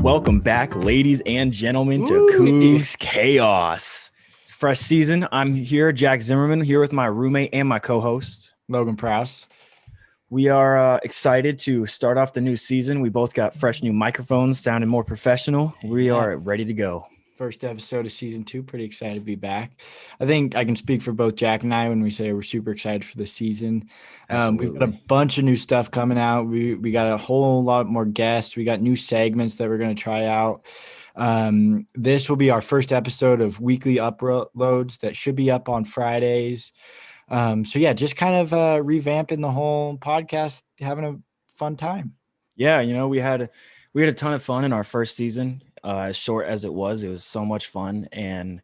Welcome back, ladies and gentlemen, to Cougs Chaos. Fresh season. I'm here, Jack Zimmerman, here with my roommate and my co-host, Logan Prowse. We are excited to start off the new season. We both got fresh new microphones, sounding more professional. We are ready to go. First episode of season 2. Pretty excited to be back. I think I can speak for both Jack and I when we say we're super excited for the season. We've got a bunch of new stuff coming out. We got a whole lot more guests. We got new segments that we're going to try out. This will be our first episode of weekly uploads that should be up on Fridays. So yeah, just kind of revamping the whole podcast, having a fun time. Yeah, you know, we had a ton of fun in our first season. As short as it was so much fun, and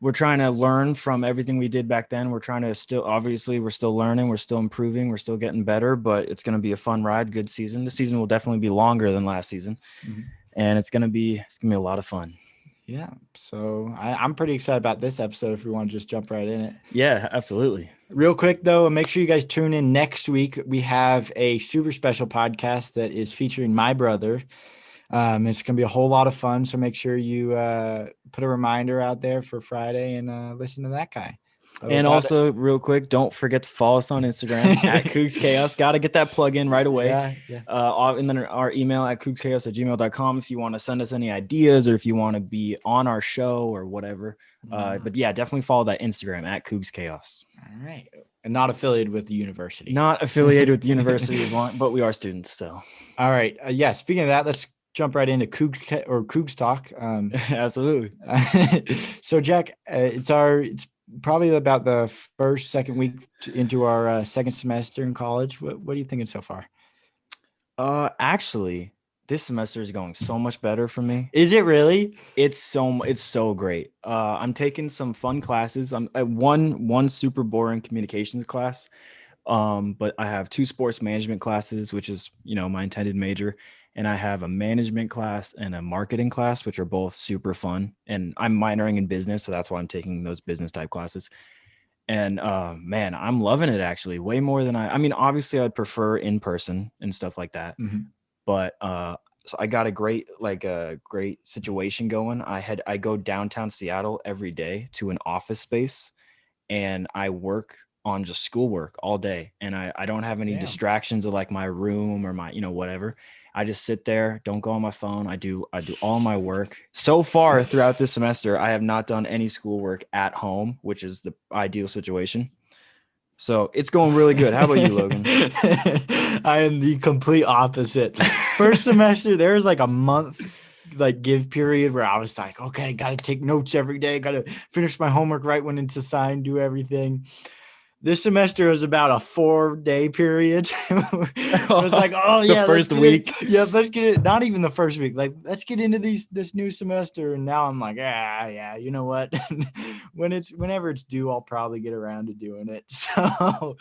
we're trying to learn from everything we did back then. We're trying to we're still learning, we're still improving, we're still getting better, but it's going to be a fun ride, good season. The season will definitely be longer than last season, and it's going to be a lot of fun. Yeah, so I'm pretty excited about this episode if we want to just jump right in it. Yeah, absolutely. Real quick, though, make sure you guys tune in next week. We have a super special podcast that is featuring my brother. It's going to be a whole lot of fun, so make sure you put a reminder out there for Friday and listen to that guy. And also, real quick, don't forget to follow us on Instagram at Cougs Chaos. Got to get that plug in right away. Yeah. And then our email at cougschaos@gmail.com if you want to send us any ideas or if you want to be on our show or whatever. But yeah, definitely follow that Instagram at Cougs Chaos. All right. And not affiliated with the university. Not affiliated with the university, but we are students. So. All right. Yeah. Speaking of that, let's jump right into Cougs Talk. Absolutely. So Jack, it's probably about the second week into our second semester in college. What are you thinking so far? Actually, this semester is going so much better for me. Is it really? It's so great. I'm taking some fun classes. I'm at one super boring communications class. But I have 2 sports management classes, which is, my intended major. And I have a management class and a marketing class, which are both super fun. And I'm minoring in business, so that's why I'm taking those business type classes. And man, I'm loving it actually, way more than I mean, obviously I'd prefer in person and stuff like that. But so I got a great situation going. I go downtown Seattle every day to an office space, and I work on just schoolwork all day, and I don't have any distractions of like my room or my whatever. I just sit there, don't go on my phone. I do all my work. So far throughout this semester, I have not done any schoolwork at home, which is the ideal situation. So it's going really good. How about you, Logan? I am the complete opposite. First semester, there was like a month give period where I was like, okay, got to take notes every day, got to finish my homework right when it's assigned, do everything. This semester was about a 4-day period. It was like, oh yeah, the first week. Let's get it. Not even the first week. Like, let's get into this new semester. And now I'm like, yeah, you know what? Whenever it's due, I'll probably get around to doing it. So,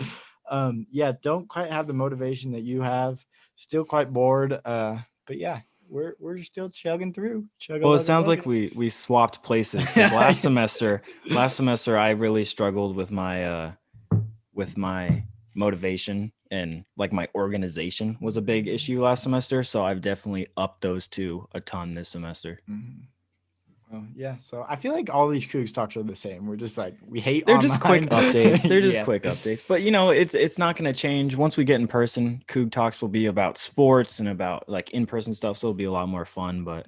don't quite have the motivation that you have. Still quite bored. But yeah, we're still chugging through. Well, it sounds like we swapped places. Last semester, I really struggled with my motivation, and like my organization was a big issue last semester. So I've definitely upped those 2 a ton this semester. Well, yeah. So I feel like all these Cougs Talks are the same. We're just like, we hate. They're just quick updates. They're just quick updates. But it's not going to change once we get in person. Coug Talks will be about sports and about like in-person stuff. So it'll be a lot more fun. But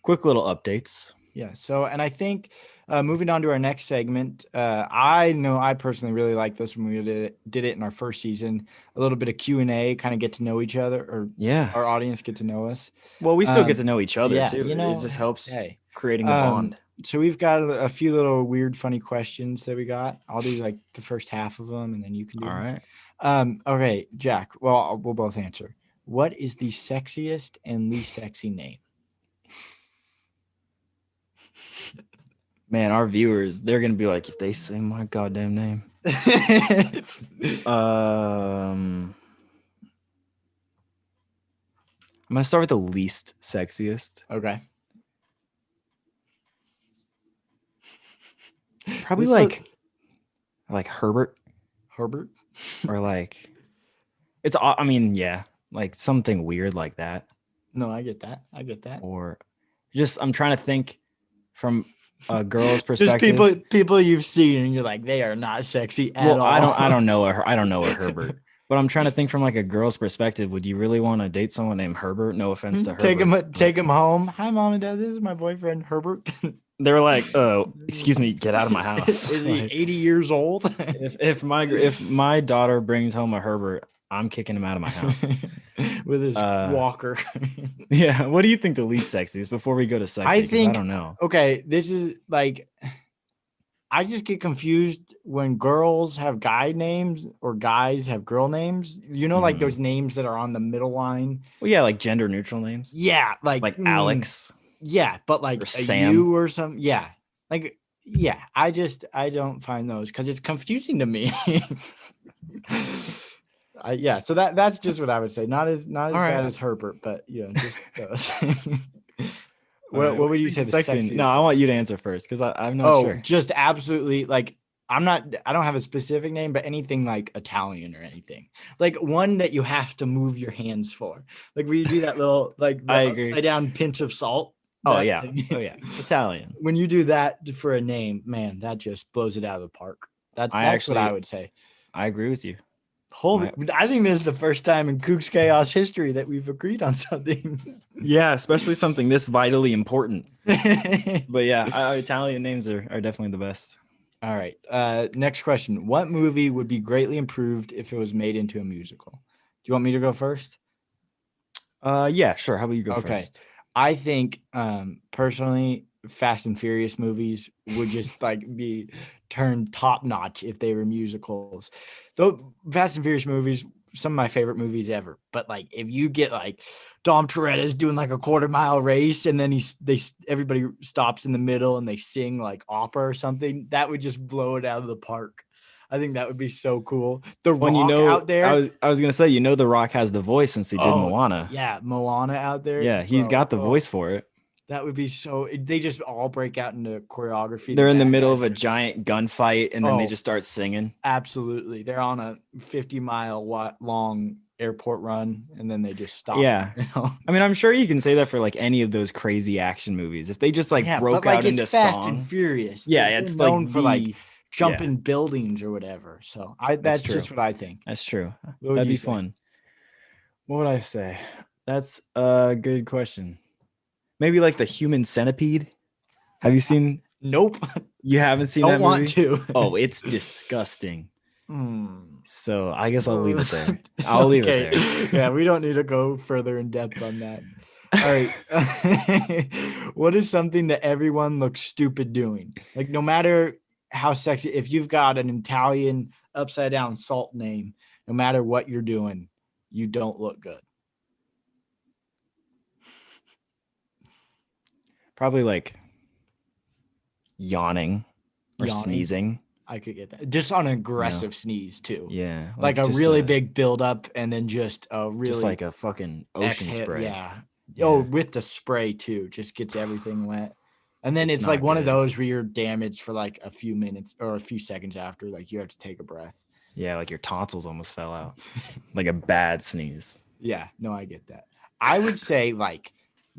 quick little updates. Yeah. So, and I think moving on to our next segment, I know I personally really like this when we did it in our first season. A little bit of Q&A, kind of get to know each other, or our audience get to know us. Well, we still get to know each other too. It just helps creating a bond. So we've got a few little weird, funny questions that we got. I'll do like the first half of them, and then you can do. All right. Okay, Jack. Well, we'll both answer. What is the sexiest and least sexy name? Man, our viewers, they're going to be like, if they say my goddamn name. I'm going to start with the least sexiest. Okay. Probably like Herbert. Herbert? Or like, like something weird like that. No, I get that. I get that. Or just I'm trying to think from a girl's Just perspective. people you've seen and you're like, they are not sexy at Well, all. I don't know a Herbert. But I'm trying to think from like a girl's perspective. Would you really want to date someone named Herbert? No offense to take Herbert, him but take him home. Hi, mom and dad. This is my boyfriend Herbert. they're like, "Oh, excuse me, get out of my house." Is he Like, 80 years old? if my daughter brings home a Herbert, I'm kicking him out of my house. With his Uh, walker. yeah. What do you think the least sexy is before we go to sexy? I Because I think don't know. okay, this is like I just get confused when girls have guy names or guys have girl names. You know, like Mhm. those names that are on the middle line. Well, yeah, like gender neutral names, Yeah, like Alex yeah, but or like a Sam. you or some, yeah, like yeah. I don't find those because it's confusing to me. Yeah, so that's just what I would say. Not All as right. bad as Herbert, but just those. All right. What What do would you you think say the the sexy? No, sexiest I is? want you to answer first because I'm not Oh, sure. just absolutely like I don't have a specific name, but anything like Italian or anything. Like one that you have to move your hands for. Like where you do that little like I the agree. upside down pinch of salt. Oh That yeah. Oh thing. yeah. Italian. When you do that for a name, man, that just blows it out of the park. I That's what I actually would say. I agree with you. Holy, My I think this is the first time in Cougs Chaos history that we've agreed on something. yeah, especially something this vitally important. But yeah, Italian names are definitely the best. All right. Next question. What movie would be greatly improved if it was made into a musical? Do you want me to go first? Yeah, sure. How about you go Okay. first? I think personally, Fast and Furious movies would just like be turned top notch if they were musicals. Though Fast and Furious movies, some of my favorite movies ever. But like if you get like Dom Toretto's doing like a quarter-mile race and then everybody stops in the middle and they sing like opera or something, that would just blow it out of the park. I think that would be so cool. The When you Rock know, out there. I was gonna say, The Rock has the voice since he did Oh Moana. yeah, Moana out there, Yeah, he's bro. got the Oh, voice for it. that would be so. They just all break out into choreography. The They're in the bad middle guys of a are. giant gunfight, and then they Oh, just start singing. absolutely. They're on a 50-mile long airport run, and then they just stop. Yeah. I mean, I'm sure you can say that for like any of those crazy action movies. If they just like Yeah, but broke like out it's into Fast and song, Furious. yeah, They're it's like known for like yeah, jumping buildings or whatever. So I that's that's true. just what I think. That's true. What would That'd you be say? fun. What would I say? That's a good question. Maybe like the Human Centipede. Have you seen? Nope. You haven't seen Don't that want movie? to. Oh, it's disgusting. Hmm. So I guess I'll leave it there. I'll leave it Okay. there. Yeah, we don't need to go further in depth on that. All right. What is something that everyone looks stupid doing? Like no matter how sexy, if you've got an Italian upside down salt name, no matter what you're doing, you don't look good. Probably like yawning or Yawning. sneezing. I could get that. Just on an You know? aggressive sneeze too. Yeah, Like like a really big buildup and then just a just really like a fucking ocean exhale. spray. Yeah. Oh, Yeah, with the spray too, just gets everything wet. And then it's it's like not one of good. those where you're damaged for like a few minutes or a few seconds after, like you have to take a breath. Yeah, like your tonsils almost fell out. Like a bad sneeze. Yeah, no, I get that. I would say like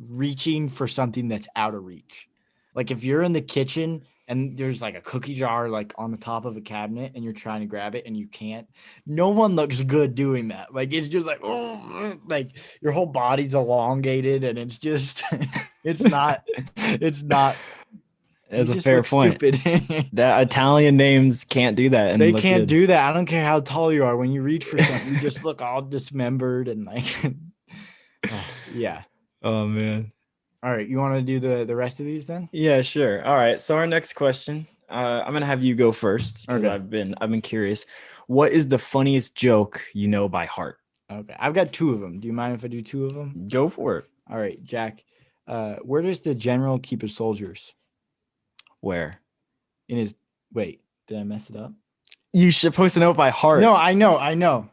reaching for something that's out of reach. Like if you're in the kitchen and there's like a cookie jar like on the top of a cabinet and you're trying to grab it and you can't, no one looks good doing that. Like it's just like, oh, like your whole body's elongated and it's just it's not you That's a just fair look point. stupid. That Italian names can't do that and They look can't good. do that. I don't care how tall you are. When you reach for something, you just look all dismembered and like yeah. Oh man. All right, you want to do the rest of these then? Yeah, sure. All right. So our next question, I'm gonna have you go first because Okay. I've been curious. What is the funniest joke you know by heart? Okay. I've got two of them. Do you mind if I do two of them? Go for it. All right, Jack. Where does the general keep his soldiers? Where? In his wait, did I mess it up? You supposed to know it by heart. No, I know.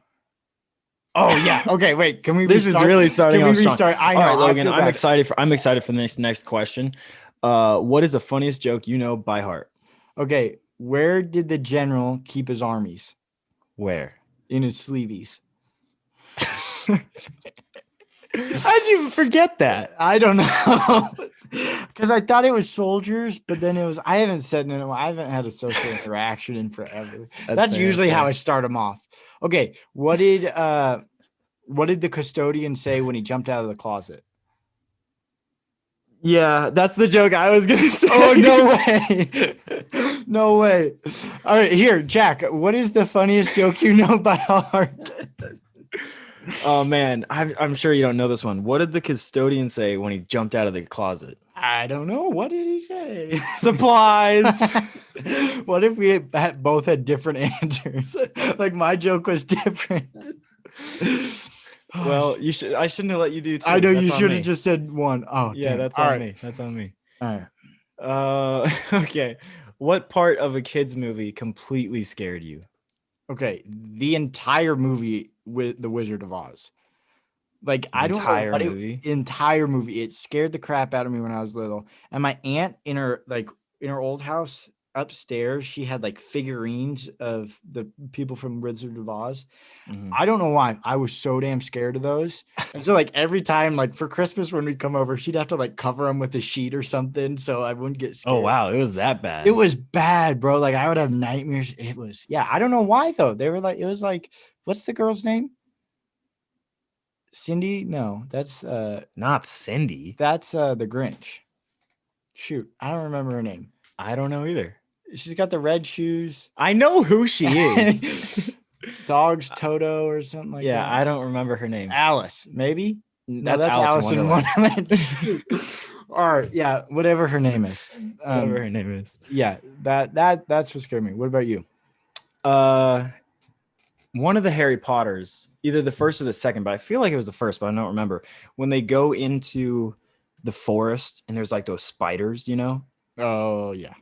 Oh yeah. Okay, wait. Can we This restart? is really starting Can we off strong. restart? I know. All right, I Logan. feel bad. I'm excited for the next question. What is the funniest joke you know by heart? Okay, where did the general keep his armies? Where? In his sleeveys. How'd you forget that? I don't know. Because I thought it was soldiers, but then it was. I haven't said no. I haven't had a social interaction in forever. That's fair, usually that's how fair. I start them off. Okay, what did the custodian say when he jumped out of the closet? Yeah, that's the joke I was gonna say. Oh, no way. No way. All right, here, Jack, what is the funniest joke you know by heart? Oh man, I'm sure you don't know this one. What did the custodian say when he jumped out of the closet? I don't know. What did he say? Supplies. What if we both had different answers? Like my joke was different. Well, I shouldn't have let you do two. I know That's you on should me. have just said one. Oh, Yeah, damn. that's All on right. me. That's on me. All right. Okay. What part of a kid's movie completely scared you? Okay. The entire movie with The Wizard of Oz. Like, I don't know Entire what movie? entire movie. It scared the crap out of me when I was little. And my aunt in her old house upstairs, she had like figurines of the people from Wizard of Oz. Mhm. I don't know why. I was so damn scared of those. And so like every time, like for Christmas when we'd come over, she'd have to like cover them with a sheet or something so I wouldn't get scared. Oh wow, it was that bad. It was bad, bro. Like I would have nightmares. It was, yeah. I don't know why though. They were like, it was like, what's the girl's name? Cindy? No, that's not Cindy. that's the Grinch. Shoot, I don't remember her name. I don't know either. She's got the red shoes. I know who she is. Dogs Toto or something like that. Yeah, I don't remember her name. Alice, maybe. No, That's Alice in Wonderland. All right, yeah, whatever her name is. Whatever her name is. Yeah, that's what scared me. What about you? One of the Harry Potters, either the first or the second, but I feel like it was the first, but I don't remember. When they go into the forest and there's like those spiders, you know? Oh yeah.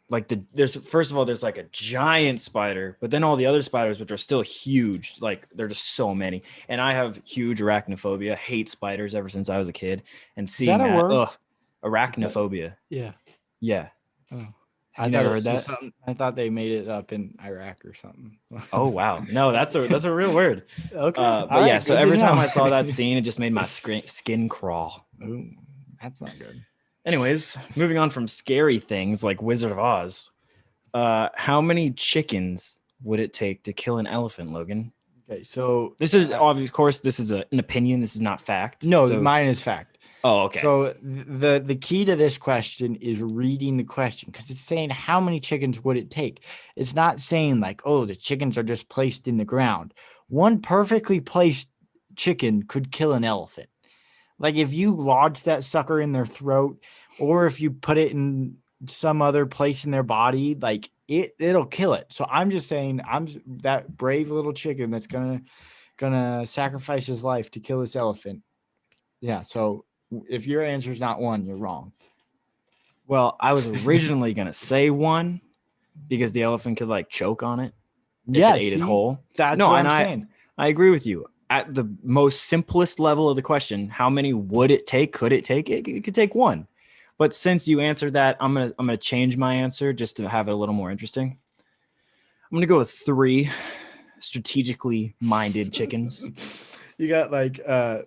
Like there's first of all, there's like a giant spider, but then all the other spiders, which are still huge, like they're just so many. And I have huge arachnophobia, hate spiders ever since I was a kid. And seeing that, ugh, arachnophobia. Yeah. Yeah. Oh. I never heard that. I thought they made it up in Iraq or something. Oh wow, no, that's a real word. Okay, but right, yeah, so every time know. I saw that scene, it just made my skin crawl. Ooh, that's not good. Anyways, moving on from scary things like Wizard of Oz, how many chickens would it take to kill an elephant, Logan? Okay, so this is of course this is an opinion. This is not fact. No, so, mine is fact. Oh, okay. So the key to this question is reading the question because it's saying how many chickens would it take? It's not saying like, oh, the chickens are just placed in the ground. One perfectly placed chicken could kill an elephant. Like if you lodge that sucker in their throat or if you put it in some other place in their body, like it'll kill it. So I'm just saying I'm that brave little chicken that's gonna sacrifice his life to kill this elephant. Yeah, so if your answer is not one, you're wrong. Well, I was originally gonna say one because the elephant could like choke on it. Yeah, ate it whole. That's what I'm saying. I agree with you. At the most simplest level of the question, how many would it take? Could it take? It could take one. But since you answered that, I'm gonna change my answer just to have it a little more interesting. I'm gonna go with 3 strategically minded chickens. You got like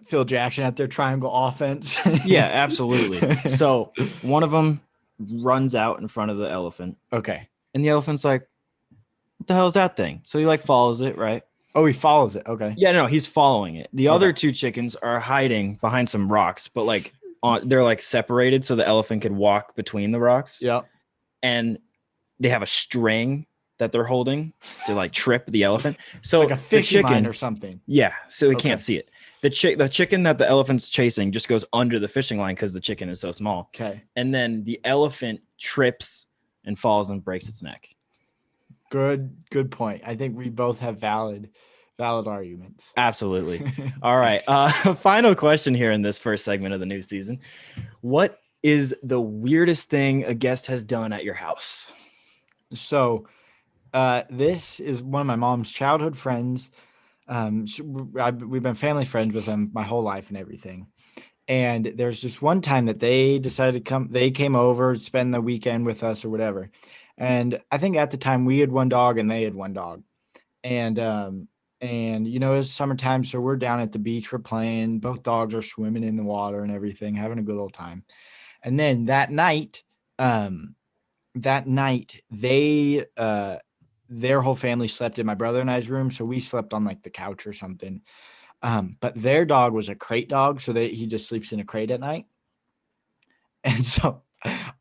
Phil Jackson at their triangle offense. Yeah, absolutely. So one of them runs out in front of the elephant. Okay. And the elephant's like, what the hell is that thing? So he like follows it, right? Oh, he follows it. Okay. Yeah, no, he's following it. The other 2 chickens are hiding behind some rocks, but like they're like separated so the elephant could walk between the rocks. Yeah. And they have a string that they're holding to like trip the elephant. So like a fishing line or something. Yeah, so he can't see it. The chicken that the elephant's chasing just goes under the fishing line because the chicken is so small. Okay. And then the elephant trips and falls and breaks its neck. Good point. I think we both have valid arguments. Absolutely. All right. Final question here in this first segment of the new season. What is the weirdest thing a guest has done at your house? So this is one of my mom's childhood friends. We've been family friends with them my whole life and everything. And there's just one time that they decided to come. They came over, spend the weekend with us or whatever. And I think at the time we had one dog and they had one dog. And And, it's summertime, so we're down at the beach. We're playing. Both dogs are swimming in the water and everything, having a good old time. And then that night, they their whole family slept in my brother and I's room, so we slept on like the couch or something. But their dog was a crate dog, so he just sleeps in a crate at night. And so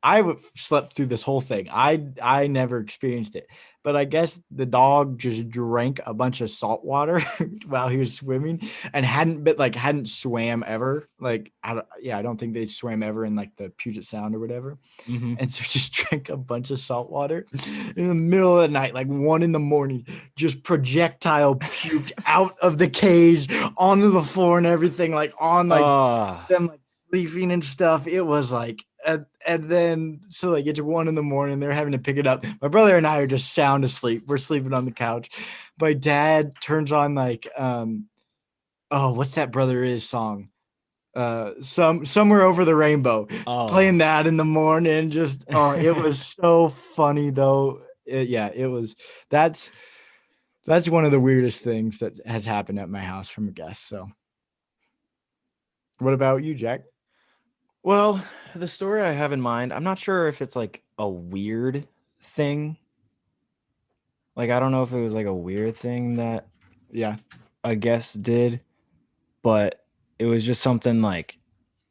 I slept through this whole thing. I never experienced it, but I guess the dog just drank a bunch of salt water while he was swimming and hadn't swam ever. Like, I don't think they swam ever in like the Puget Sound or whatever. Mm-hmm. And so just drank a bunch of salt water in the middle of the night, like 1 a.m, just projectile puked out of the cage onto the floor and everything, like on like them like sleeping and stuff. It was like, and then so like it's 1 a.m, they're having to pick it up. My brother and I are just sound asleep. We're sleeping on the couch. My dad turns on like what's that Brother Is song? Somewhere Over the Rainbow. Playing that in the morning. Just it was so funny though. That's one of the weirdest things that has happened at my house from a guest. So what about you, Jack? Well, the story I have in mind, I'm not sure if it's like a weird thing. Like, I don't know if it was like a weird thing that a guest did, but it was just something like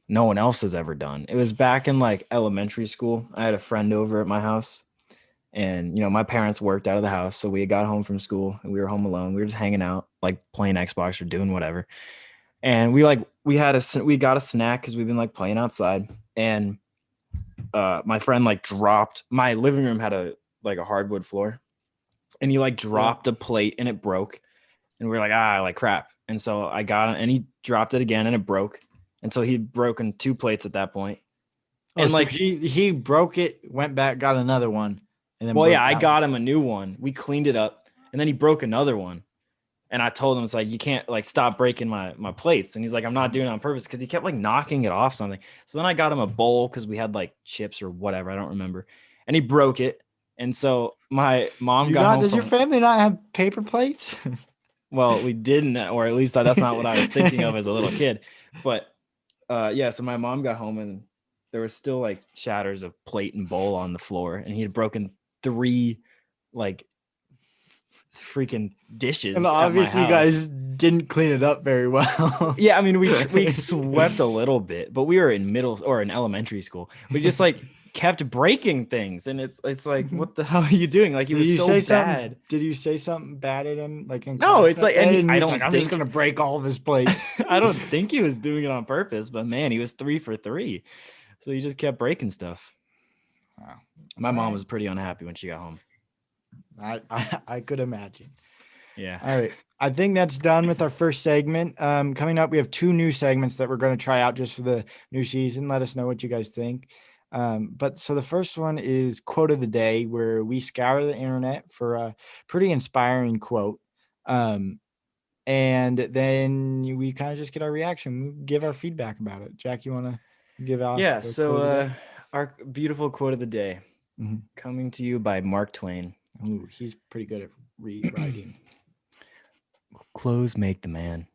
no one else has ever done. It was back in like elementary school. I had a friend over at my house, and my parents worked out of the house, so we got home from school and we were home alone. We were just hanging out, like playing Xbox or doing whatever. And we got a snack because we've been like playing outside, and my friend like dropped. My living room had a hardwood floor, and he like dropped a plate and it broke, and we were like crap. And so I got it, and he dropped it again and it broke, and so he'd broken 2 plates at that point. And like he broke it, went back, got another one, and then I got him a new one. We cleaned it up, and then he broke another one. And I told him, it's like, you can't like stop breaking my plates. And he's like, I'm not doing it on purpose, because he kept like knocking it off something. So then I got him a bowl because we had like chips or whatever. I don't remember. And he broke it. And so my mom got home. Does your family not have paper plates? Well, we didn't, or at least that's not what I was thinking of as a little kid. But so my mom got home and there was still like shatters of plate and bowl on the floor. And he had broken 3 like freaking dishes. And obviously you guys didn't clean it up very well. Yeah, I mean, we swept a little bit, but we were in elementary school. We just like kept breaking things, and it's like, what the hell are you doing? Like, he was so bad. Did you say something bad at him? Like, no, it's like, and I don't think I'm just gonna break all of his plates. I don't think he was doing it on purpose, but man, he was 3 for 3, so he just kept breaking stuff. Wow. My mom was pretty unhappy when she got home. I could imagine. Yeah. All right. I think that's done with our first segment. Coming up, we have 2 new segments that we're going to try out just for the new season. Let us know what you guys think. But so the first one is Quote of the Day, where we scour the internet for a pretty inspiring quote. And then we kind of just get our reaction. We give our feedback about it. Jack, you want to give out? Yeah. So our beautiful quote of the day, coming to you by Mark Twain. Ooh, he's pretty good at rewriting. Clothes make the man.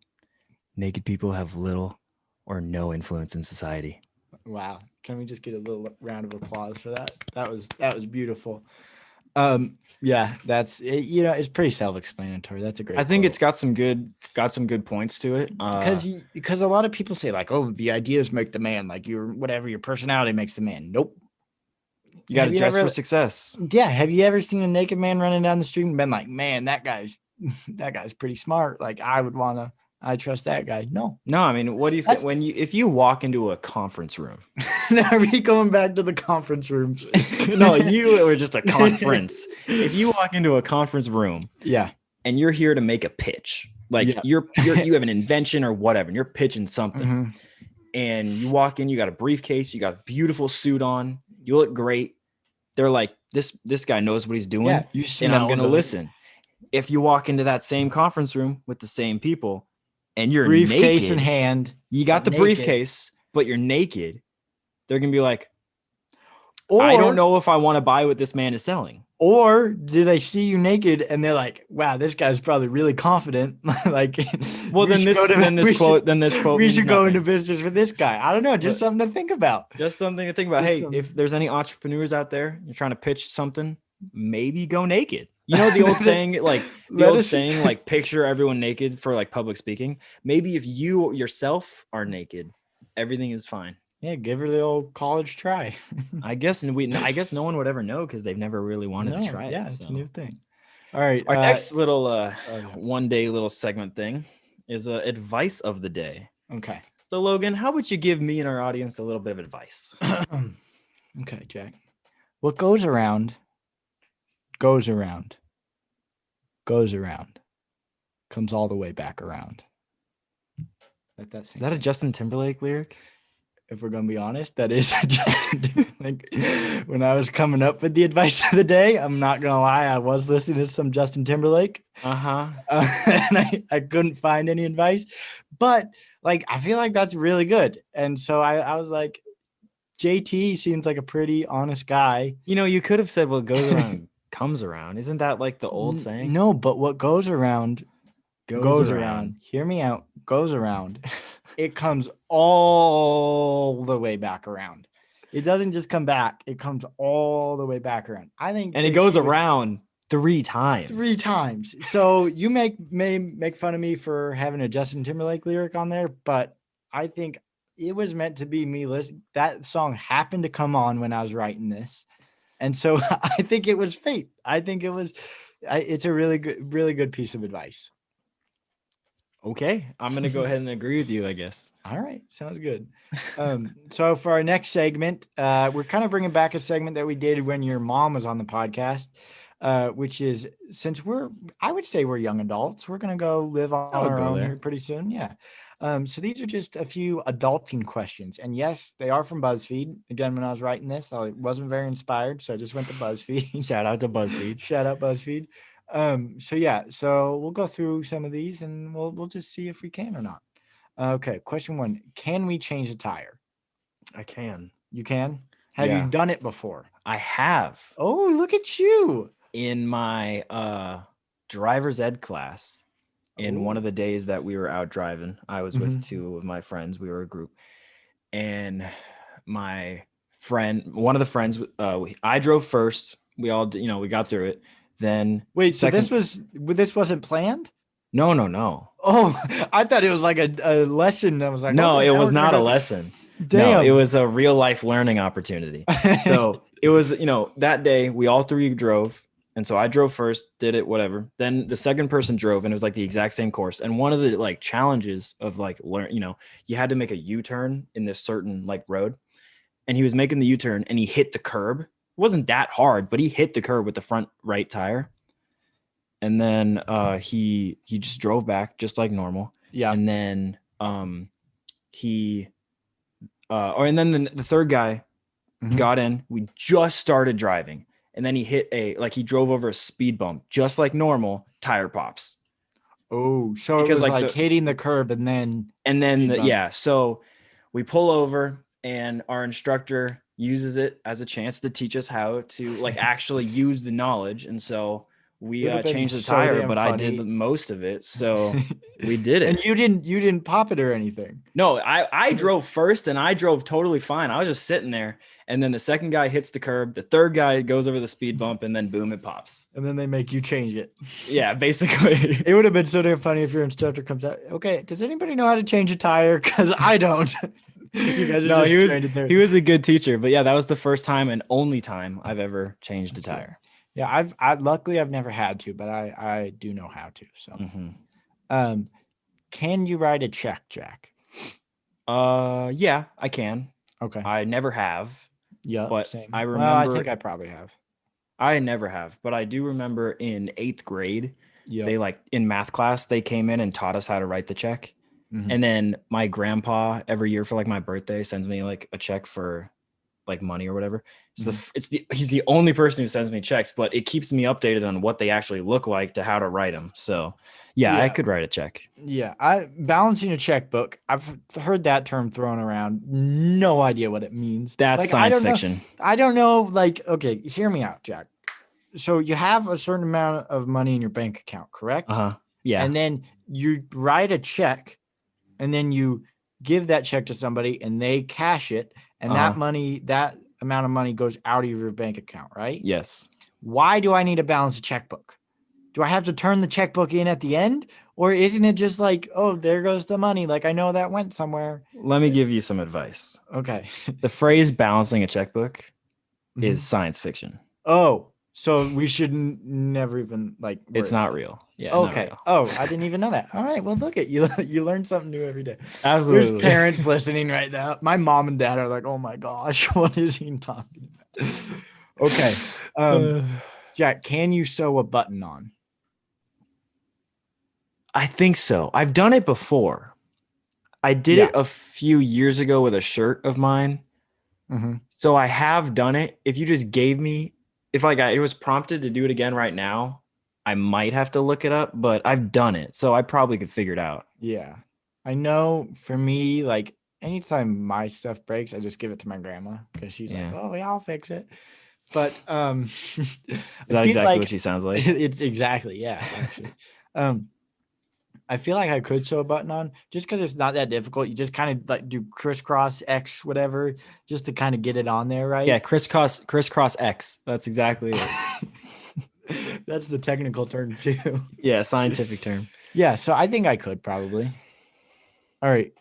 Naked people have little or no influence in society. Wow. Can we just get a little round of applause for that? That was beautiful. Yeah, that's it. It's pretty self-explanatory. That's a great I think quote. It's got some good points to it. Because a lot of people say like, oh, the ideas make the man, like your personality makes the man. Nope. You got to dress for success. Yeah. Have you ever seen a naked man running down the street and been like, man, that guy's pretty smart. Like, I trust that guy. No. I mean, what do you think if you walk into a conference room? Are we going back to the conference rooms? No, you were just a conference. If you walk into a conference room, and you're here to make a pitch, like you have an invention or whatever, and you're pitching something, and you walk in, you got a briefcase, you got a beautiful suit on, you look great. They're like, this guy knows what he's doing, and I'm gonna listen. If you walk into that same conference room with the same people, and you're briefcase naked, in hand, you got the briefcase, but you're naked, they're gonna be like, I don't know if I want to buy what this man is selling. Or do they see you naked and they're like, "Wow, this guy's probably really confident." Like, Well, then this quote we means should go into nothing. business with this guy. I don't know, just But something to think about. just something to think about. Just Hey, some, if there's any entrepreneurs out there, you're trying to pitch something, maybe go naked. You know the old saying, let us like picture everyone naked for like public speaking. Maybe if you yourself are naked, everything is fine. yeah, give her the old college try. I guess no one would ever know because they've never really wanted to No, try yeah, it. it's a So new thing. All right. our next little Okay. one day little segment thing is advice of the day. Okay. So Logan, how would you give me and our audience a little bit of advice? Okay, Jack. What goes around, goes around, goes around, comes all the way back around. Let that sink Is that a in. Justin Timberlake lyric? If we're gonna be honest, that is Justin Timberlake. When I was coming up with the advice of the day, I'm not gonna lie, I was listening to some Justin Timberlake, Uh-huh. and I couldn't find any advice, but like I feel like that's really good, and so I was like, JT seems like a pretty honest guy. You know, you could have said what goes around comes around. Isn't that like the old saying? No, but what goes around Goes around. around. Hear me out. Goes around. It comes all the way back around. It doesn't just come back. It comes all the way back around. I think, And it goes around 3 times. 3 times. So you may make fun of me for having a Justin Timberlake lyric on there, but I think it was meant to be me listening. That song happened to come on when I was writing this, and so I think it was fate. I think it was. It's a really good piece of advice. Okay, I'm gonna go ahead and agree with you, I guess. All right, sounds good. So for our next segment, we're kind of bringing back a segment that we did when your mom was on the podcast, which is, since I would say we're young adults, we're gonna go live on our own here pretty soon. Yeah. So these are just a few adulting questions, and yes, they are from BuzzFeed. Again, when I was writing this, I wasn't very inspired, so I just went to BuzzFeed. Shout out to BuzzFeed. Shout out BuzzFeed. So we'll go through some of these and we'll just see if we can or not. Okay, question 1. Can we change a tire? I can. You can? Have you done it before? I have. Oh, look at you. In my driver's ed class, in one of the days that we were out driving, I was with 2 of my friends. We were a group. And my friend, one of the friends, I drove first. We all, we got through it. Then wait, so this wasn't planned? No. Oh, I thought it was like a lesson. I was like, no, it was not a lesson. Damn. No, it was a real life learning opportunity. So it was, that day we all 3 drove. And so I drove first, did it, whatever. Then the second person drove, and it was like the exact same course. And one of the like challenges of like you had to make a U-turn in this certain like road. And he was making the U-turn and he hit the curb. It wasn't that hard, but he hit the curb with the front right tire. And then he just drove back just like normal. Yeah. And then and then the third guy got in. We just started driving. And then he he drove over a speed bump, just like normal, tire pops. Oh, so because it was like hitting the curb and then. So we pull over and our instructor uses it as a chance to teach us how to like actually use the knowledge. And so we changed the tire, but I did most of it. So we did it. And you didn't pop it or anything. No, I drove first and I drove totally fine. I was just sitting there. And then the second guy hits the curb. The third guy goes over the speed bump and then boom, it pops. And then they make you change it. Yeah, basically. It would have been so damn funny if your instructor comes out. Okay, does anybody know how to change a tire? Because I don't. You guys are he was a good teacher. But yeah, that was the first time and only time I've ever changed a tire. Yeah, luckily I've never had to, but I do know how to. So, can you write a check, Jack? Yeah, I can. Okay. I never have. Yeah, but same. I remember. Well, I think I probably have. I never have, but I do remember in 8th grade, they in math class, they came in and taught us how to write the check. And then my grandpa every year for like my birthday sends me like a check for like money or whatever. So he's the only person who sends me checks, but it keeps me updated on what they actually look like to how to write them. So yeah, I could write a check. Yeah. Balancing a checkbook. I've heard that term thrown around. No idea what it means. That's science fiction. I don't know. Like, okay, hear me out, Jack. so you have a certain amount of money in your bank account, correct? Yeah. And then you write a check, and then you give that check to somebody, and they cash it, and that amount of money goes out of your bank account, right? Yes. Why do I need to balance a checkbook? Do I have to turn the checkbook in at the end? Or isn't it just like, oh, there goes the money? Like, I know that went somewhere. Let me give you some advice. Okay. The phrase balancing a checkbook Mhm. is science fiction. Oh, so we should never even like. It's not about it. real. Yeah. Okay. Not real. Oh, I didn't even know that. All right. Well, look at you. You learn something new every day. Absolutely. There's parents listening right now. My mom and dad are like, oh my gosh, what is he talking about? Okay. Jack, can you sew a button on? I think so. I've done it before. I did it a few years ago with a shirt of mine. Mm-hmm. So I have done it. If you just gave me, if like it was prompted to do it again right now, I might have to look it up, but I've done it. So I probably could figure it out. Yeah. I know for me, like anytime my stuff breaks, I just give it to my grandma because she's like, oh, yeah, I'll fix it. But is that exactly what she sounds like? It's exactly, yeah, actually. I feel like I could sew a button on just because it's not that difficult. You just kind of like do crisscross X, whatever, just to kind of get it on there, right? Yeah, crisscross X. That's exactly it. That's the technical term too. Yeah, scientific term. Yeah, so I think I could probably. All right.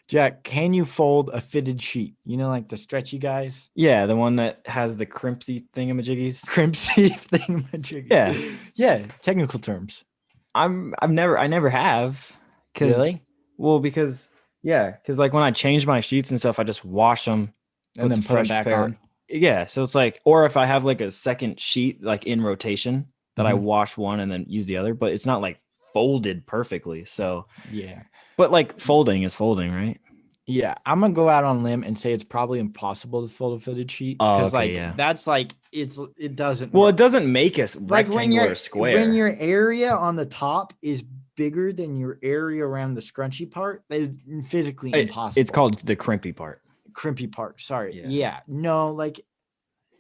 Jack, can you fold a fitted sheet? You know, like the stretchy guys? Yeah, the one that has the crimpsy thingamajiggies. Crimpsy thingamajiggies. Yeah. Yeah, technical terms. I never have. Really? Well, because like when I change my sheets and stuff, I just wash them and then put them back on. Yeah, so it's like, or if I have like a second sheet like in rotation, that I wash one and then use the other, but it's not like folded perfectly. So yeah, but like folding is folding, right? Yeah, I'm gonna go out on a limb and say it's probably impossible to fold a fitted sheet because that's like it doesn't. Well, it doesn't make us rectangular like or square. When your area on the top is bigger than your area around the scrunchy part, it's physically impossible. It's called the crimpy part. Crimpy part. Sorry. Yeah. No, like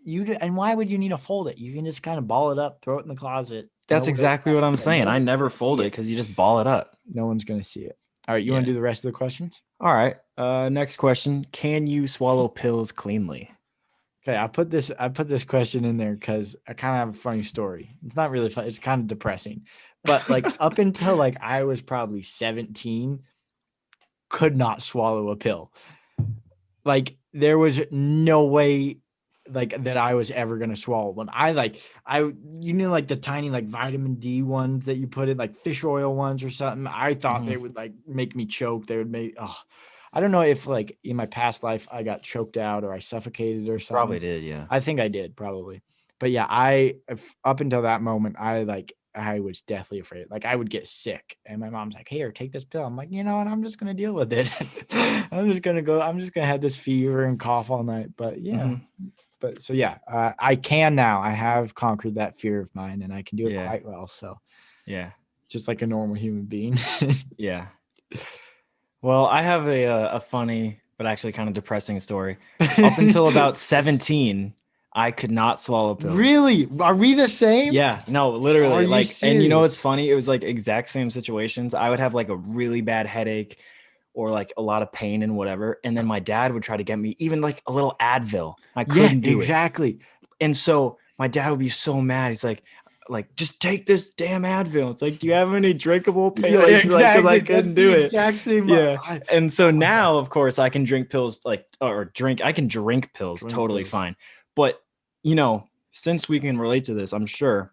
and why would you need to fold it? You can just kind of ball it up, throw it in the closet. That's exactly what I'm saying. I never fold it because you just ball it up. No one's gonna see it. All right, you want to do the rest of the questions? All right. Next question. Can you swallow pills cleanly? Okay, I put this question in there because I kind of have a funny story. It's not really fun. It's kind of depressing. But like up until like I was probably 17, could not swallow a pill. Like there was no way like that I was ever gonna swallow one. Like the tiny like vitamin D ones that you put in like fish oil ones or something. I thought they would like make me choke. They would make I don't know if like in my past life I got choked out or I suffocated or something. Probably did, yeah. I think I did probably. But yeah, up until that moment, I was deathly afraid. Like I would get sick and my mom's like, here, take this pill. I'm like, you know what? I'm just going to deal with it. I'm just going to have this fever and cough all night. But yeah. But so, yeah, I can now. I have conquered that fear of mine and I can do it quite well. So yeah, just like a normal human being. Yeah. Well, I have a funny, but actually kind of depressing story. Up until about 17, I could not swallow pills. Really? Are we the same? Yeah, no, literally. Like, and you know what's funny? It was like exact same situations. I would have like a really bad headache or like a lot of pain and whatever. And then my dad would try to get me even like a little Advil. I couldn't do it. Exactly. And so my dad would be so mad. He's like, just take this damn Advil. It's like, do you have any drinkable pain? Yeah, exactly. Because I couldn't do it. Exactly. Yeah. And so now, of course, I can drink pills I can drink pills totally fine. But, you know, since we can relate to this, I'm sure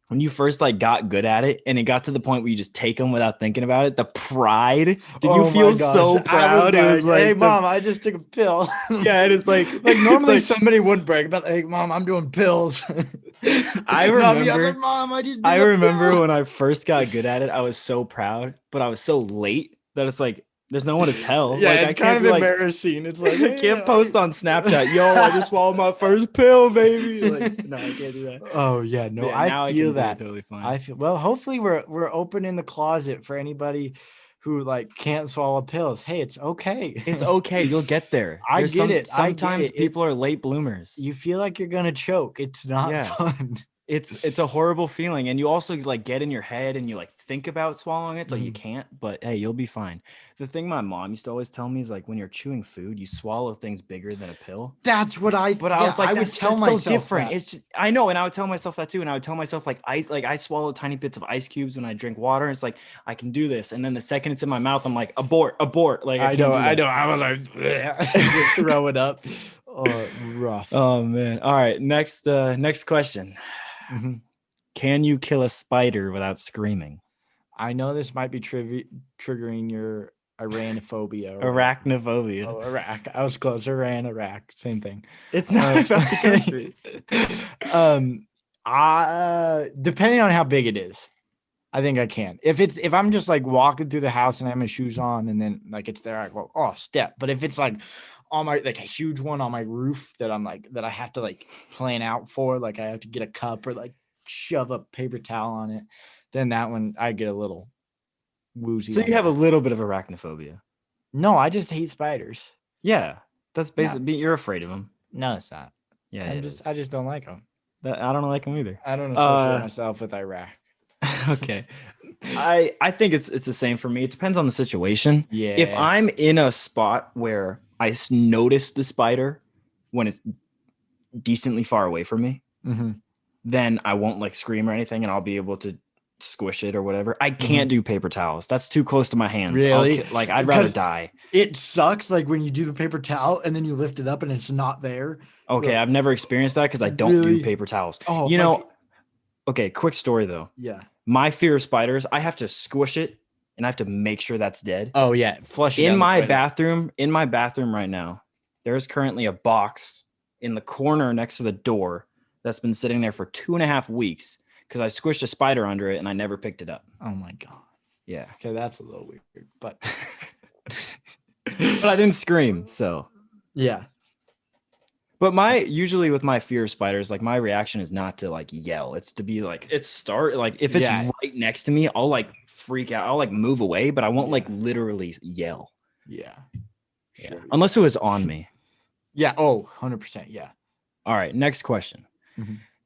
when you first like got good at it and it got to the point where you just take them without thinking about it, the pride, did you feel so proud? It was like, hey, Mom, I just took a pill. Yeah, it is like normally somebody would brag about, hey, Mom, I'm doing pills. I remember, Mom, I remember when I first got good at it, I was so proud, but I was so late that it's like, there's no one to tell. Yeah, like, it's kind of embarrassing. It's like, I can't post on Snapchat. Yo, I just swallowed my first pill, baby. Like, no, I can't do that. Oh yeah, no, I feel that. Totally fine. I feel well. Hopefully, we're opening the closet for anybody who like can't swallow pills. Hey, it's okay. It's okay. You'll get there. I There's get it. I get sometimes it. people are late bloomers. You feel like you're gonna choke. It's not Yeah. fun. It's a horrible feeling, and you also like get in your head and you like think about swallowing it, so you can't, but hey, you'll be fine. The thing my mom used to always tell me is like when you're chewing food, you swallow things bigger than a pill. That's what But I was like, I would that's tell so myself different. that. It's just, I know, and I would tell myself that too, and I would tell myself like ice, like I swallow tiny bits of ice cubes when I drink water. It's like I can do this, and then the second it's in my mouth, I'm like abort. Like I know. can't I was like throw it up. Oh, rough. Oh man. All right. Next question. Can you kill a spider without screaming? I know this might be triggering your Iranophobia. Arachnophobia. Oh, Iraq. I was close. Iraq. Same thing. It's not about the country. Depending on how big it is, I think I can. If I'm just like walking through the house and I have my shoes on and then like it's there, I go, oh, step. But if it's like on my like a huge one on my roof that I'm like that I have to like plan out for, like I have to get a cup or like shove a paper towel on it, then that one I get a little woozy. So you have a little bit of arachnophobia. No, I just hate spiders. Yeah, that's basically you're afraid of them. No, it's not. Yeah, I just don't like them. I don't like them either. I don't associate myself with Iraq. Okay. I think it's the same for me. It depends on the situation. Yeah. If I'm in a spot where I notice the spider when it's decently far away from me, then I won't like scream or anything, and I'll be able to squish it or whatever. I can't do paper towels. That's too close to my hands. Really? Like I'd rather die. It sucks like when you do the paper towel and then you lift it up and it's not there. Okay, I've never experienced that because I don't do paper towels. Oh, you know. Okay, quick story though. Yeah. My fear of spiders, I have to squish it and I have to make sure that's dead. Oh yeah, flush it in my bathroom. In my bathroom right now, there's currently a box in the corner next to the door that's been sitting there for 2.5 weeks because I squished a spider under it and I never picked it up. Oh my god. Yeah. Okay, that's a little weird, but but I didn't scream, so yeah. But usually with my fear of spiders, like my reaction is not to like yell. It's to be like, if it's right next to me, I'll like freak out. I'll like move away, but I won't like literally yell. Yeah. Sure. Unless it was on me. Yeah. Oh, 100%. Yeah. All right. Next question.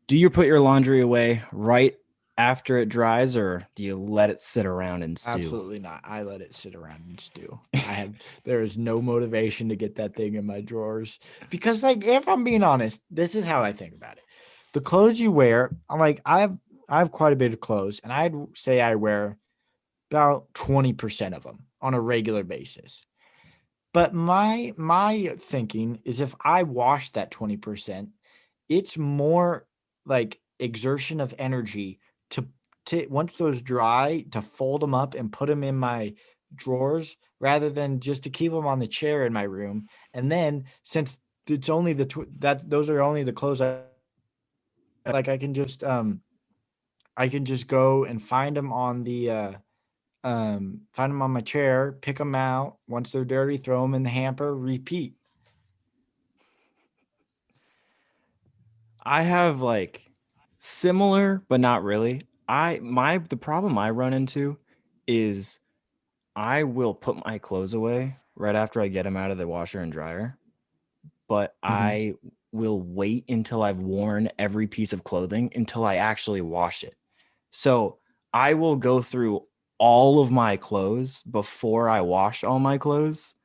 Do you put your laundry away right after it dries, or do you let it sit around and stew? Absolutely not. I let it sit around and stew. There is no motivation to get that thing in my drawers because, like, if I'm being honest, this is how I think about it. The clothes you wear, I have quite a bit of clothes, and I'd say I wear about 20% of them on a regular basis. But my thinking is if I wash that 20%, it's more like exertion of energy to once those dry to fold them up and put them in my drawers rather than just to keep them on the chair in my room. And then since it's only those are only the clothes I can just go and find them on my chair, pick them out. Once they're dirty, throw them in the hamper, repeat. I have like similar, but not really. The problem I run into is I will put my clothes away right after I get them out of the washer and dryer, but I will wait until I've worn every piece of clothing until I actually wash it. So I will go through all of my clothes before I wash all my clothes.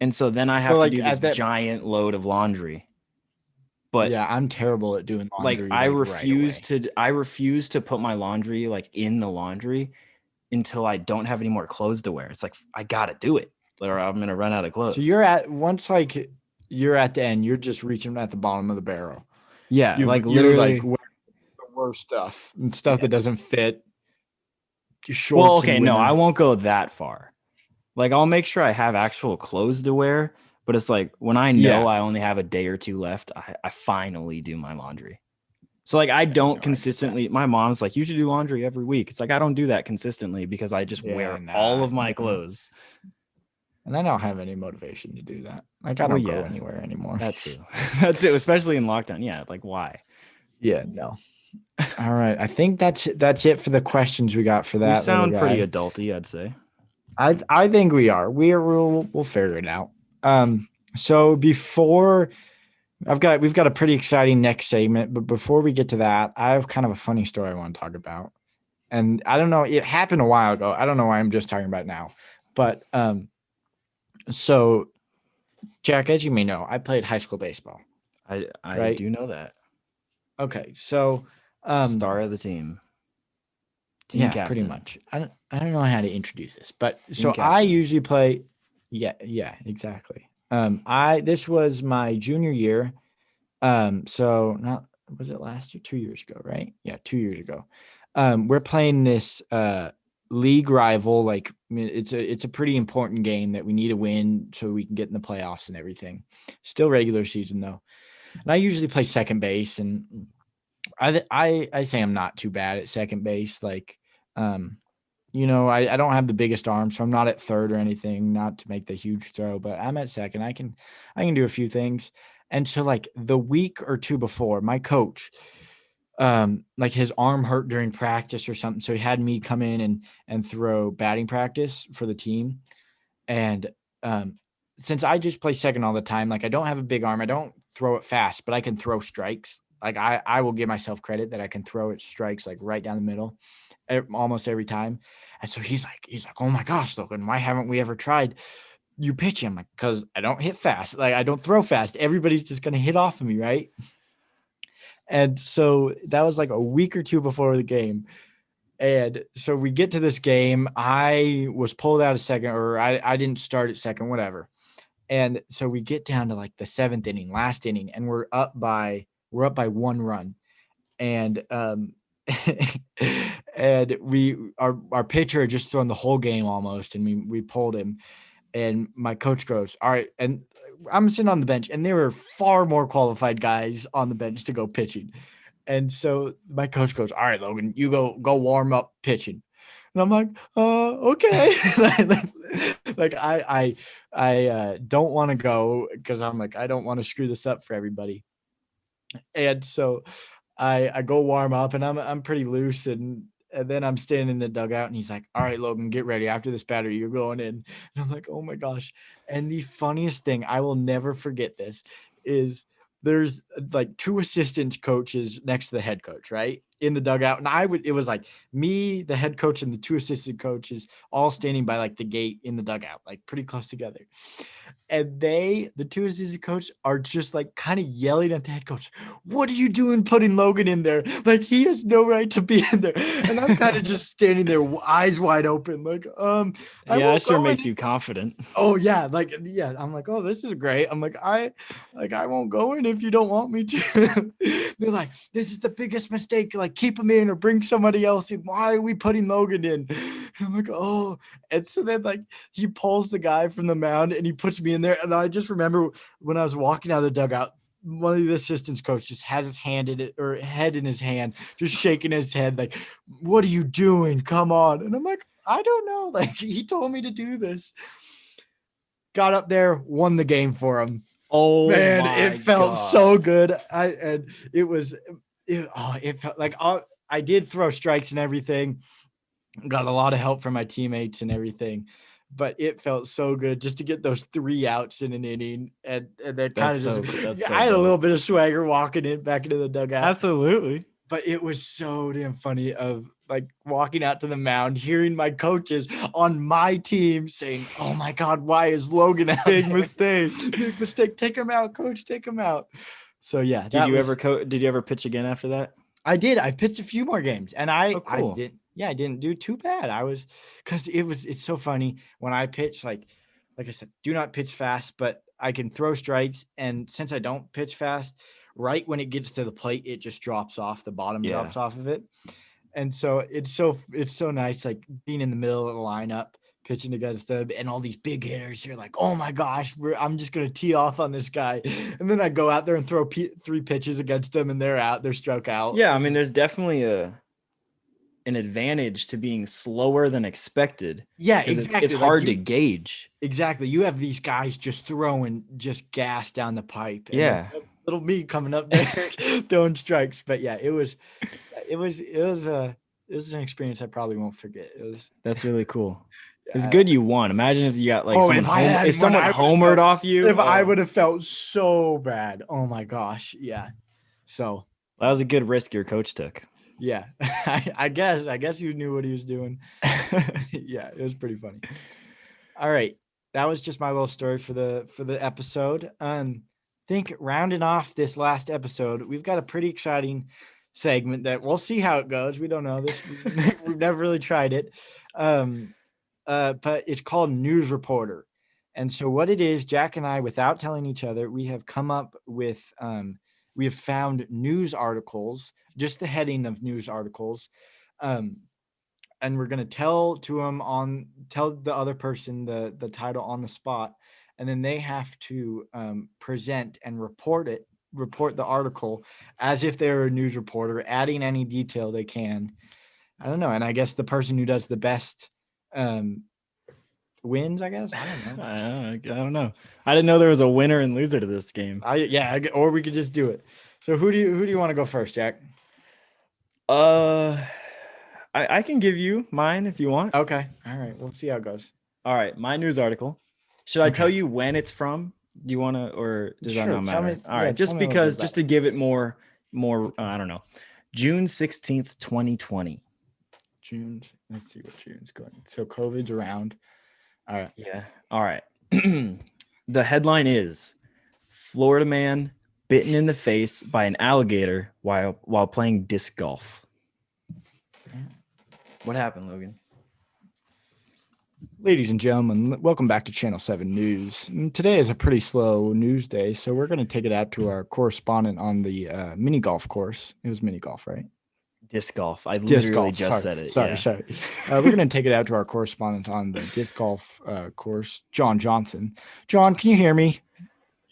And so then I have to do this giant load of laundry. But yeah, I'm terrible at doing laundry. Like I refuse to put my laundry like in the laundry until I don't have any more clothes to wear. It's like I gotta do it, or I'm gonna run out of clothes. So you're at the end, you're just reaching at the bottom of the barrel. Yeah, like literally like the worst stuff and stuff that doesn't fit. Well, okay, no, I won't go that far. Like I'll make sure I have actual clothes to wear. But it's like when I know I only have a day or two left, I finally do my laundry. So like I don't consistently. My mom's like, you should do laundry every week. It's like I don't do that consistently because I just wear all of my clothes. And I don't have any motivation to do that. Like I don't go anywhere anymore. That too, especially in lockdown. Yeah, like why? Yeah, no. All right, I think that's it for the questions we got for that. We sound pretty adulty, I'd say. I think we are. We'll figure it out. So before we've got a pretty exciting next segment, but before we get to that, I have kind of a funny story I want to talk about. And I don't know, it happened a while ago. I don't know why I'm just talking about it now. But so Jack, as you may know, I played high school baseball, I right? do know that. Okay. So Star of the team yeah, pretty captain, much. I don't know how to introduce this, but team so I captain. usually play. Yeah, exactly. This was my junior year. So not was it last year? 2 years ago, right? Yeah, 2 years ago. We're playing this league rival. Like, I mean, it's a pretty important game that we need to win so we can get in the playoffs and everything. Still regular season though, and I usually play second base, and I say I'm not too bad at second base. Like, um, I don't have the biggest arm, so I'm not at third or anything, not to make the huge throw, but I'm at second. I can do a few things. And so like the week or two before, my coach, like his arm hurt during practice or something. So he had me come in and throw batting practice for the team. And since I just play second all the time, like I don't have a big arm, I don't throw it fast, but I can throw strikes. Like I will give myself credit that I can throw it strikes like right down the middle almost every time. And so he's like, oh my gosh, Logan, why haven't we ever tried you pitching? I'm like, because I don't hit fast. Like I don't throw fast. Everybody's just gonna hit off of me, right? And so that was like a week or two before the game. And so we get to this game. I was pulled out of second, or I didn't start at second, whatever. And so we get down to like the seventh inning, last inning, and we're up by 1 run. And and our pitcher had just thrown the whole game almost, and we pulled him. And my coach goes, all right. And I'm sitting on the bench, and there were far more qualified guys on the bench to go pitching. And so my coach goes, all right, Logan, you go warm up pitching. And I'm like, okay. Like I don't want to go because I'm like, I don't want to screw this up for everybody. And so I go warm up, and I'm pretty loose, and then I'm standing in the dugout, and he's like, all right, Logan, get ready. After this batter, you're going in. And I'm like, oh my gosh. And the funniest thing, I will never forget this, is there's like two assistant coaches next to the head coach, right? In the dugout. And it was like me, the head coach, and the two assistant coaches all standing by like the gate in the dugout, like pretty close together. And the two assistant coach are just like kind of yelling at the head coach, what are you doing putting Logan in there? Like he has no right to be in there. And I'm kind of just standing there, eyes wide open, like, I Yeah, that won't sure go in. makes you confident. Oh yeah, like yeah. I'm like, oh, this is great. I'm like, I won't go in if you don't want me to. They're like, this is the biggest mistake. Like, keep him in or bring somebody else in. Why are we putting Logan in? And I'm like, oh. And so then like he pulls the guy from the mound and he puts me in there. And I just remember when I was walking out of the dugout, one of the assistants coach just has his hand in it or head in his hand, just shaking his head, like, what are you doing? Come on. And I'm like, I don't know. Like he told me to do this. Got up there, won the game for him. Oh Man, it my felt god. so good. It felt like I did throw strikes and everything. Got a lot of help from my teammates and everything. But it felt so good just to get those 3 outs in an inning, and then kind of That's just so I had a little dope. bit of swagger walking in back into the dugout. Absolutely. But it was so damn funny of like walking out to the mound, hearing my coaches on my team saying, oh my God, why is Logan out Big there? mistake. Big mistake. Take him out, coach, take him out. So yeah, that was Did you ever pitch again after that? I did. I pitched a few more games and Oh, I cool. did yeah, I didn't do too bad. I was because it's so funny when I pitch, like I said, do not pitch fast, but I can throw strikes. And since I don't pitch fast, right when it gets to the plate, it just drops off. The bottom Yeah. drops off of it. And so it's so nice, like being in the middle of the lineup, pitching against them, and all these big hitters. You're like, oh my gosh, I'm just gonna tee off on this guy, and then I go out there and throw 3 pitches against them, and they're out, they're struck out. Yeah, I mean, there's definitely an advantage to being slower than expected Yeah, because it's exactly. Like hard to gauge. exactly. You have these guys just throwing just gas down the pipe, and then Yeah, little me coming up there throwing strikes. But yeah, it was an experience I probably won't forget. It was that's really cool. It's good you won. Imagine if you got like if someone homered off you. If I would have felt so bad. Oh my gosh. Yeah. So that was a good risk your coach took. Yeah. I guess you knew what he was doing. Yeah, it was pretty funny. All right. That was just my little story for the episode. Think rounding off this last episode, we've got a pretty exciting segment that we'll see how it goes. We don't know this. We've never really tried it. But it's called News Reporter. And so what it is, Jack and I, without telling each other, we have come up with, we have found news articles, just the heading of news articles. And we're going to tell the other person the title on the spot. And then they have to present and report the article as if they're a news reporter, adding any detail they can. I don't know. And I guess the person who does the best wins, I guess. I don't know. I don't know. I didn't know there was a winner and loser to this game. Or we could just do it. So who do you want to go first, Jack? I can give you mine if you want. Okay. All right. We'll see how it goes. All right. My news article. Should I tell you when it's from? Do you want to, or does that not matter? All right. Just because, just to give it more, I don't know. June 16th, 2020. June. Let's see what June's going. So COVID's around. All right. Yeah. All right. The headline is Florida man bitten in the face by an alligator while playing disc golf. What happened, Logan? Ladies and gentlemen, welcome back to Channel 7 News. Today is a pretty slow news day, so we're going to take it out to our correspondent on the mini golf course. It was mini golf, right? Disc golf. I literally just said it. Sorry. We're going to take it out to our correspondent on the disc golf course, John Johnson. John, can you hear me?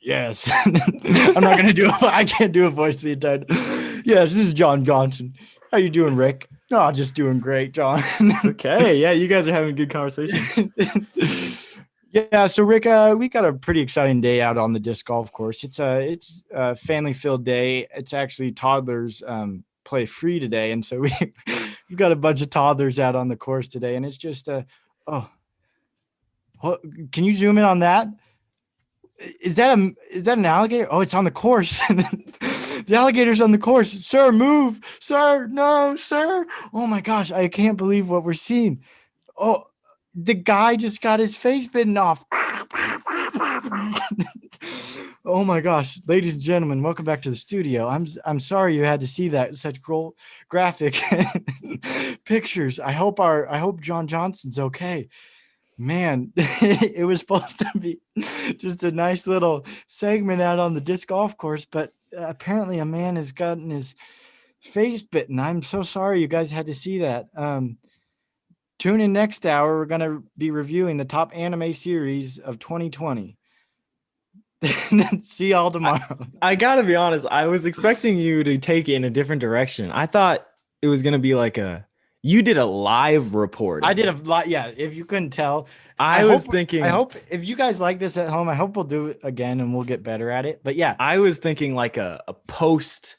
Yes. I'm not going to do it. I can't do a voice the entire time. Yes, this is John Johnson. How you doing, Rick? Oh, just doing great, John. Okay. Yeah, you guys are having a good conversation. Yeah, so Rick, we got a pretty exciting day out on the disc golf course. It's a family-filled day. It's actually toddlers play free today, and so we've got a bunch of toddlers out on the course today, and it's just can you zoom in on that? Is that an alligator? Oh, it's on the course. The alligator's on the course. Sir, move. Sir, no, sir. Oh my gosh, I can't believe what we're seeing. Oh, the guy just got his face bitten off. Oh my gosh, ladies and gentlemen, welcome back to the studio. I'm sorry you had to see that, such graphic pictures. I hope John Johnson's okay. Man, it was supposed to be just a nice little segment out on the disc golf course, but apparently a man has gotten his face bitten. I'm so sorry you guys had to see that. Tune in next hour. We're going to be reviewing the top anime series of 2020. See y'all tomorrow. I got to be honest. I was expecting you to take it in a different direction. I thought it was going to be like you did a live report. I did a lot. Yeah. If you couldn't tell, I hope if you guys like this at home, I hope we'll do it again and we'll get better at it. But yeah, I was thinking like a post.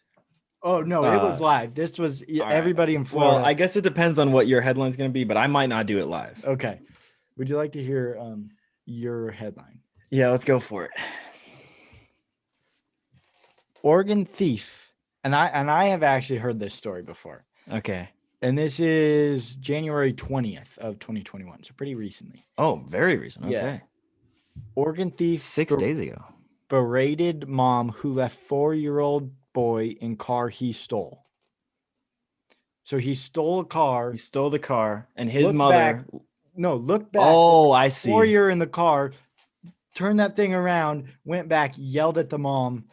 Oh no, it was live. This was everybody in Florida. Well, I guess it depends on what your headline's going to be, but I might not do it live. Okay. Would you like to hear your headline? Yeah, let's go for it. Oregon thief. And I have actually heard this story before. Okay. And this is January 20th of 2021. So pretty recently. Oh, very recent. Okay. Yeah. Oregon thief 6 days ago. Berated mom who left 4-year-old boy in car he stole. So he stole a car. He stole the car and his mother. Look back. Oh, I see. 4-year in the car, turned that thing around, went back, yelled at the mom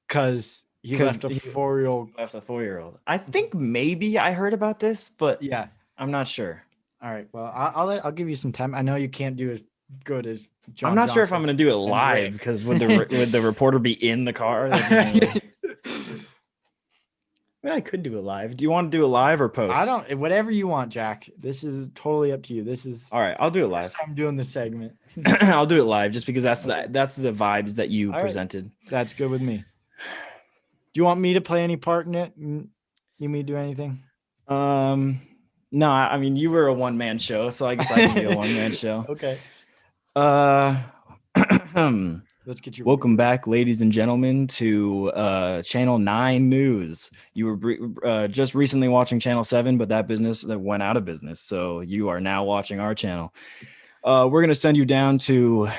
because he left a 4-year-old. Left a 4-year-old. I think maybe I heard about this, but yeah, I'm not sure. All right. Well, I'll give you some time. I know you can't do as good as John. I'm not sure if I'm going to do it live because would the reporter be in the car? I mean, I could do it live. Do you want to do it live or post? I don't. Whatever you want, Jack. This is totally up to you. This is all right. I'll do it live. I'm doing the segment. I'll do it live just because that's the vibes that you presented. Right. That's good with me. Do you want me to play any part in it? Need me to do anything? No, I mean you were a one-man show, so I guess I can be a one-man show. Okay. Uh, Let's get you. welcome back, ladies and gentlemen, to Channel 9 News. You were just recently watching Channel 7, but that went out of business, so you are now watching our channel. We're gonna send you down to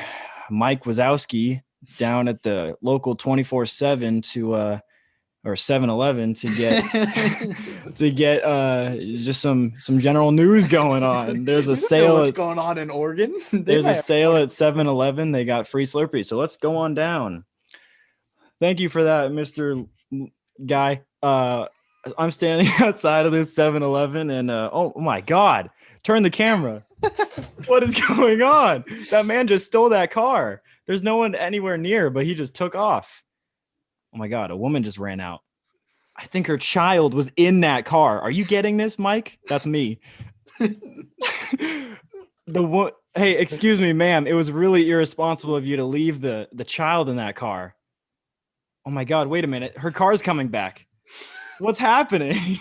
Mike Wazowski down at the local 24/7 to or 7-Eleven to get just some general news going on. There's a sale. What's going on in Oregon? There's a sale at 7-Eleven. They got free Slurpees. So let's go on down. Thank you for that, Mr. Guy. I'm standing outside of this 7-Eleven and oh my God, turn the camera. What is going on? That man just stole that car. There's no one anywhere near, but he just took off. Oh my God, a woman just ran out. I think her child was in that car. Are you getting this, Mike? That's me. Hey, excuse me, ma'am. It was really irresponsible of you to leave the child in that car. Oh my God, wait a minute. Her car's coming back. What's happening?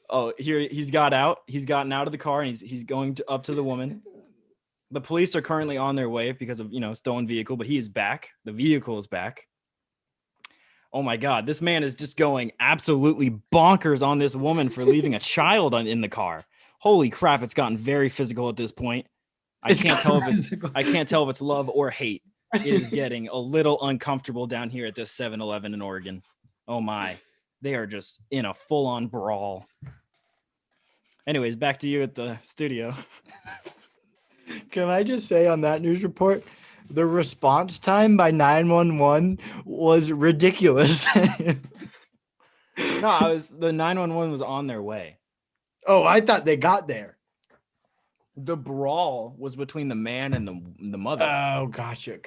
Oh, here he's got out. He's gotten out of the car and he's going up to the woman. The police are currently on their way because of, stolen vehicle, but he is back. The vehicle is back. Oh my God, this man is just going absolutely bonkers on this woman for leaving a child in the car. Holy crap, it's gotten very physical at this point. I can't tell if it's love or hate. It is getting a little uncomfortable down here at this 7-Eleven in Oregon. Oh my, they are just in a full-on brawl. Anyways, back to you at the studio. Can I just say on that news report, the response time by 911 was ridiculous. No, the 911 was on their way. Oh, I thought they got there. The brawl was between the man and the mother. Oh, gotcha.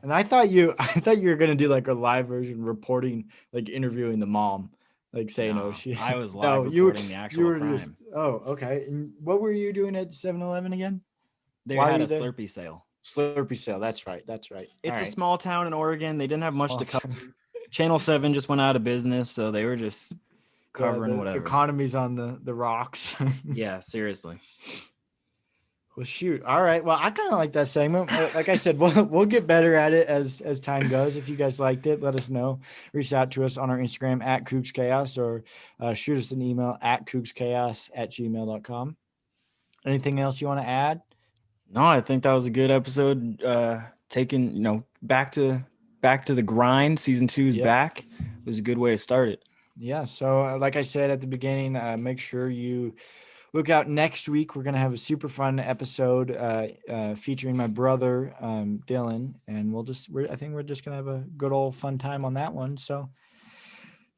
And I thought you were gonna do like a live version reporting, like interviewing the mom, like saying, no, "Oh, she." I was live reporting the actual crime. Okay. And what were you doing at 7-Eleven again? They had a Slurpee sale. Slurpee sale. That's right. It's a small town in Oregon. They didn't have much to cover. Channel 7 just went out of business, so they were just covering whatever. The economy's on the rocks. Yeah, seriously. Well, shoot. All right. Well, I kind of like that segment. Like I said, we'll get better at it as time goes. If you guys liked it, let us know. Reach out to us on our Instagram at Cougs Chaos or shoot us an email at cougschaos@gmail.com. Anything else you want to add? No, I think that was a good episode. Taking, back to the grind. Season 2 is back. It was a good way to start it. Yeah. So like I said at the beginning, make sure you look out next week. We're going to have a super fun episode featuring my brother, Dylan, and I think we're just going to have a good old fun time on that one. So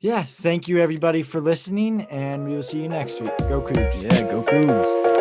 yeah, thank you everybody for listening, and we will see you next week. Go Cougs. Yeah, go Cougs.